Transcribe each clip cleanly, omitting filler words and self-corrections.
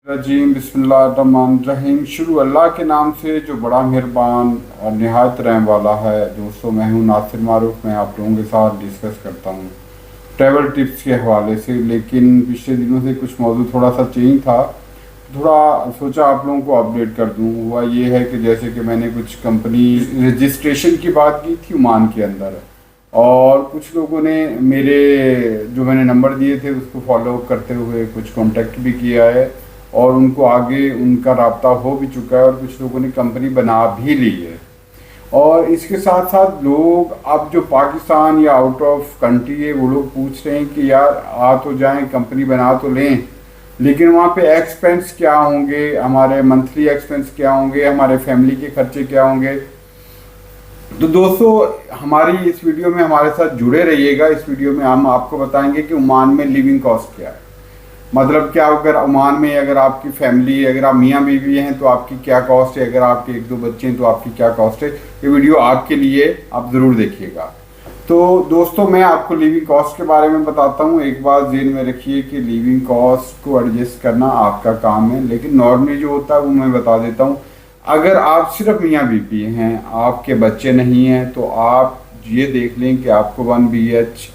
रजीम बिस्मिल्लाहिर्रहमानिर्रहीम। शुरू अल्लाह के नाम से जो बड़ा मेहरबान और निहायत रहम वाला है। दोस्तों, मैं हूँ नासिर मारूफ। मैं आप लोगों के साथ डिस्कस करता हूँ ट्रैवल टिप्स के हवाले से, लेकिन पिछले दिनों से कुछ मौजू थोड़ा सा चेंज था, थोड़ा सोचा आप लोगों को अपडेट कर दूँ। हुआ ये है कि जैसे कि मैंने कुछ कंपनी रजिस्ट्रेशन की बात की थी ओमान के अंदर, और कुछ लोगों ने मेरे जो मैंने नंबर दिए थे उसको फॉलो करते हुए कुछ कांटेक्ट भी किया है, और उनको आगे उनका राब्ता हो भी चुका है, और कुछ लोगों ने कंपनी बना भी ली है। और इसके साथ साथ लोग अब जो पाकिस्तान या आउट ऑफ कंट्री है वो लोग पूछ रहे हैं कि यार आ तो जाएं, कंपनी बना तो लें, लेकिन वहाँ पे एक्सपेंस क्या होंगे, हमारे मंथली एक्सपेंस क्या होंगे, हमारे फैमिली के खर्चे क्या होंगे। तो दोस्तों, हमारी इस वीडियो में हमारे साथ जुड़े रहिएगा। इस वीडियो में हम आपको बताएंगे कि ओमान में लिविंग कॉस्ट क्या है, मतलब क्या, अगर ओमान में अगर आपकी फैमिली, अगर आप मियाँ बीवी हैं तो आपकी क्या कॉस्ट है, अगर आपके एक दो बच्चे हैं तो आपकी क्या कॉस्ट है। ये वीडियो आपके लिए, आप ज़रूर देखिएगा। तो दोस्तों, मैं आपको लिविंग कॉस्ट के बारे में बताता हूँ। एक बात ज़हन में रखिए कि लिविंग कॉस्ट को एडजस्ट करना आपका काम है, लेकिन नॉर्मली जो होता है वो मैं बता देता हूँ। अगर आप सिर्फ मियाँ बीवी हैं, आपके बच्चे नहीं हैं, तो आप ये देख लें कि आपको 1 BH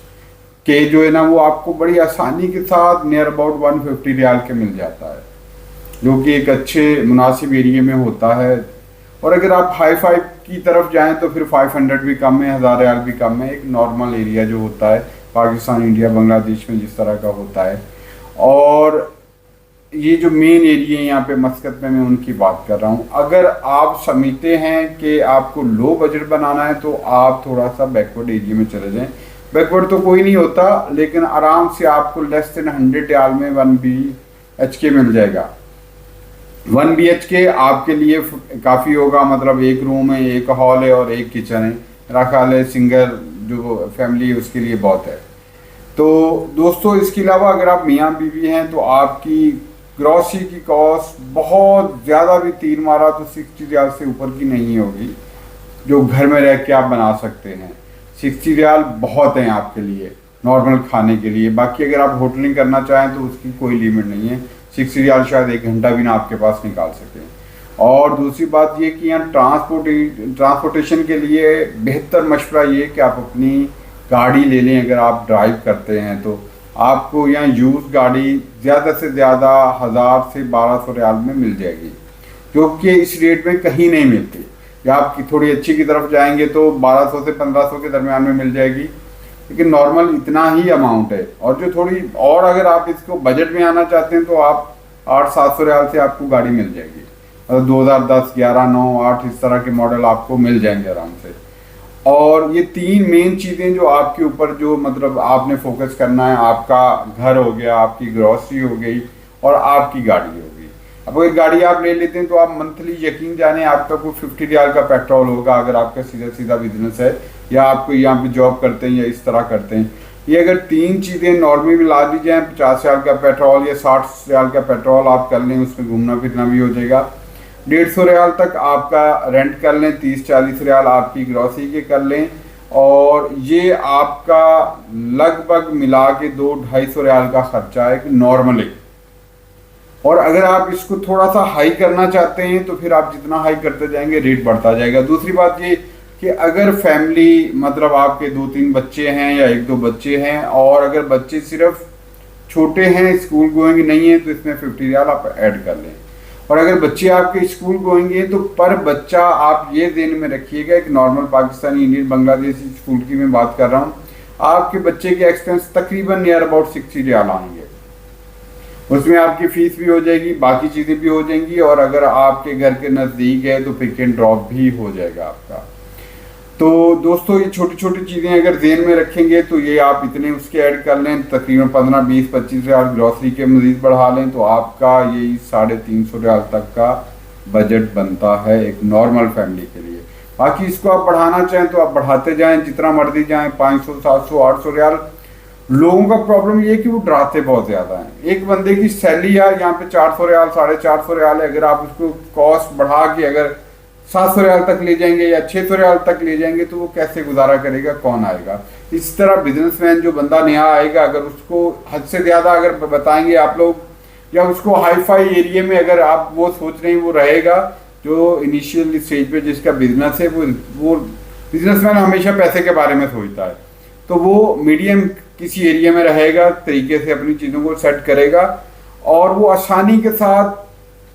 के जो है ना वो आपको बड़ी आसानी के साथ नियर अबाउट 150 रियाल के मिल जाता है, जो कि एक अच्छे मुनासिब एरिया में होता है। और अगर आप हाई फाई की तरफ जाएं तो फिर 500 भी कम है, 1000 रियाल भी कम है। एक नॉर्मल एरिया जो होता है पाकिस्तान, इंडिया, बांग्लादेश में जिस तरह का होता है। और ये जो मेन एरिया है यहाँ पे मस्कत में, मैं उनकी बात कर रहा हूँ। अगर आप समझते हैं कि आपको लो बजट बनाना है तो आप थोड़ा सा बैकवर्ड एरिया में चले जाएं। बैकवर्ड तो कोई नहीं होता, लेकिन आराम से आपको लेस देन 100 रियाल में 1 BHK मिल जाएगा। 1 BHK आपके लिए काफ़ी होगा, मतलब एक रूम है, एक हॉल है और एक किचन है। मेरा ख्याल है सिंगल जो फैमिली है उसके लिए बहुत है। तो दोस्तों, इसके अलावा अगर आप मियाँ बीवी हैं तो आपकी ग्रॉसरी की कॉस्ट बहुत ज़्यादा भी तीर मारा तो 60 रियाल से ऊपर की नहीं होगी, जो घर में रह के आप बना सकते हैं। 60 रियाल बहुत हैं आपके लिए नॉर्मल खाने के लिए। बाकी अगर आप होटलिंग करना चाहें तो उसकी कोई लिमिट नहीं है। 60 रियाल शायद 1 घंटा भी ना आपके पास निकाल सकें। और दूसरी बात ये कि यहाँ ट्रांसपोर्टेशन के लिए बेहतर मशवरा ये कि आप अपनी गाड़ी ले लें। अगर आप ड्राइव करते हैं तो आपको यहाँ यूज़ गाड़ी ज़्यादा से ज़्यादा 1000 से 1200 रियाल में मिल जाएगी, जो कि इस रेट में कहीं नहीं मिलती। या आप थोड़ी अच्छी की तरफ जाएंगे तो 1200 से 1500 के दरमियान में मिल जाएगी, लेकिन नॉर्मल इतना ही अमाउंट है। और जो थोड़ी और अगर आप इसको बजट में आना चाहते हैं तो आप 800-700 रियाल से आपको गाड़ी मिल जाएगी। मतलब 2010, 11, 9, 8 इस तरह के मॉडल आपको मिल जाएंगे आराम से। और ये 3 मेन चीज़ें जो आपके ऊपर, जो मतलब आपने फोकस करना है, आपका घर हो गया, आपकी ग्रॉसरी हो गई और आपकी गाड़ी हो गई। अब अगर गाड़ी आप ले लेते हैं तो आप मंथली, यकीन जाने, आपका कोई 50 रियाल का पेट्रोल होगा अगर आपका सीधा सीधा बिजनेस है, या आपको यहाँ पे जॉब करते हैं या इस तरह करते हैं। ये अगर 3 चीज़ें नॉर्मली में ला दी जाए, 50 रियाल का पेट्रोल या 60 रियाल का पेट्रोल आप कर लें, उसमें घूमना फिरना भी हो जाएगा। 150 रियाल तक आपका रेंट कर लें, 30-40 रियाल आपकी ग्रॉसरी के कर लें, और ये आपका लगभग मिला के 200-250 रियाल का खर्चा है नॉर्मली। और अगर आप इसको थोड़ा सा हाई करना चाहते हैं तो फिर आप जितना हाई करते जाएंगे रेट बढ़ता जाएगा। दूसरी बात ये कि अगर फैमिली, मतलब आपके 2-3 बच्चे हैं या 1-2 बच्चे हैं, और अगर बच्चे सिर्फ छोटे हैं, स्कूल गोइंग नहीं है, तो इसमें 50 रियाल आप ऐड कर लें। और अगर बच्चे आपके स्कूल गोइंग हैं तो पर बच्चा आप ये ध्यान में रखिएगा, एक normal Pakistani, Indian, Bangladeshi school की मैं बात कर रहा हूँ, आपके बच्चे के एक्सपेंस तकरीबन नियर अबाउट 60 रियाल आएंगे। उसमें आपकी फीस भी हो जाएगी, बाकी चीज़ें भी हो जाएंगी, और अगर आपके घर के नज़दीक है तो पिक एंड ड्रॉप भी हो जाएगा आपका। तो दोस्तों, ये छोटी छोटी चीज़ें अगर ध्यान में रखेंगे तो ये आप इतने उसके ऐड कर लें, तकरीबन 15, 20, 25 रियाल ग्रॉसरी के मज़ीद बढ़ा लें तो आपका यही 350 रियाल तक का बजट बनता है एक नॉर्मल फैमिली के लिए। बाकी इसको आप बढ़ाना चाहें तो आप बढ़ाते जाएं, जितना मर्जी जाएं, 500, 700, 800 रियाल। लोगों का प्रॉब्लम ये है कि वो डराते बहुत ज़्यादा हैं। एक बंदे की सैलरी यार यहाँ पे 400 रियाल, 450 रियाल है, अगर आप उसको कॉस्ट बढ़ा के अगर 700 रियाल तक ले जाएंगे या 600 रियाल तक ले जाएंगे तो वो कैसे गुजारा करेगा, कौन आएगा। इस तरह बिजनेसमैन जो बंदा नया आएगा, अगर उसको हद से ज़्यादा अगर बताएंगे आप लोग या उसको हाई फाई एरिया में अगर आप वो सोच रहे हैं वो रहेगा, जो इनिशियल स्टेज पे जिसका बिजनेस है वो बिजनेसमैन हमेशा पैसे के बारे में सोचता है, तो वो मीडियम किसी एरिया में रहेगा, तरीके से अपनी चीज़ों को सेट करेगा और वो आसानी के साथ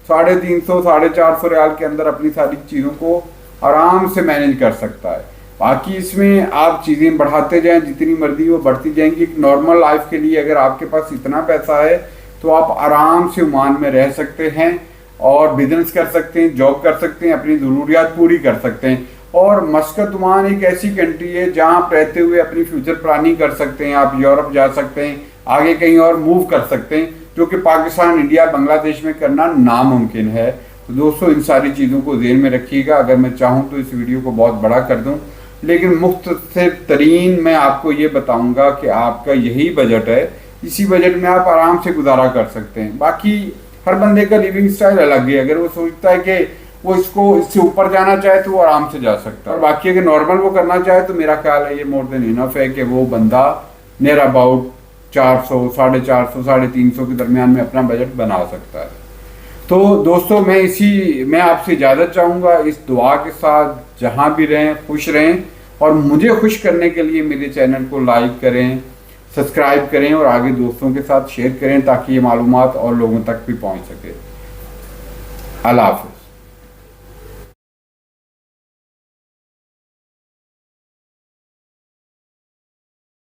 350 450 रियाल के अंदर अपनी सारी चीज़ों को आराम से मैनेज कर सकता है। बाकी इसमें आप चीज़ें बढ़ाते जाएं, जितनी मर्जी वो बढ़ती जाएंगी। एक नॉर्मल लाइफ के लिए अगर आपके पास इतना पैसा है तो आप आराम से ओमान में रह सकते हैं और बिजनेस कर सकते हैं, जॉब कर सकते हैं, अपनी ज़रूरियात पूरी कर सकते हैं। और मस्कत ओमान एक ऐसी कंट्री है जहां आप रहते हुए अपनी फ्यूचर प्लानिंग कर सकते हैं, आप यूरोप जा सकते हैं, आगे कहीं और मूव कर सकते हैं, जो कि पाकिस्तान, इंडिया, बांग्लादेश में करना नामुमकिन है। तो दोस्तों इन सारी चीज़ों को ध्यान में रखिएगा। अगर मैं चाहूँ तो इस वीडियो को बहुत बड़ा कर दूँ, लेकिन मुख्तसर तरीन मैं आपको ये बताऊँगा कि आपका यही बजट है, इसी बजट में आप आराम से गुजारा कर सकते हैं। बाकी हर बंदे का लिविंग स्टाइल अलग है, अगर वो सोचता है कि वो इससे ऊपर जाना चाहे तो वो आराम से जा सकता है, और बाकी अगर नॉर्मल वो करना चाहे तो मेरा ख्याल है ये मोर देन इनफ है कि वो बंदा नियर अबाउट 400, 450, 350 के दरमियान में अपना बजट बना सकता है। तो दोस्तों मैं आपसे इजाज़त चाहूँगा इस दुआ के साथ, जहाँ भी रहें खुश रहें, और मुझे खुश करने के लिए मेरे चैनल को लाइक करें, सब्सक्राइब करें और आगे दोस्तों के साथ शेयर करें ताकि ये मालूमात और लोगों तक भी पहुँच सके। अल्लाह हाफ़िज़।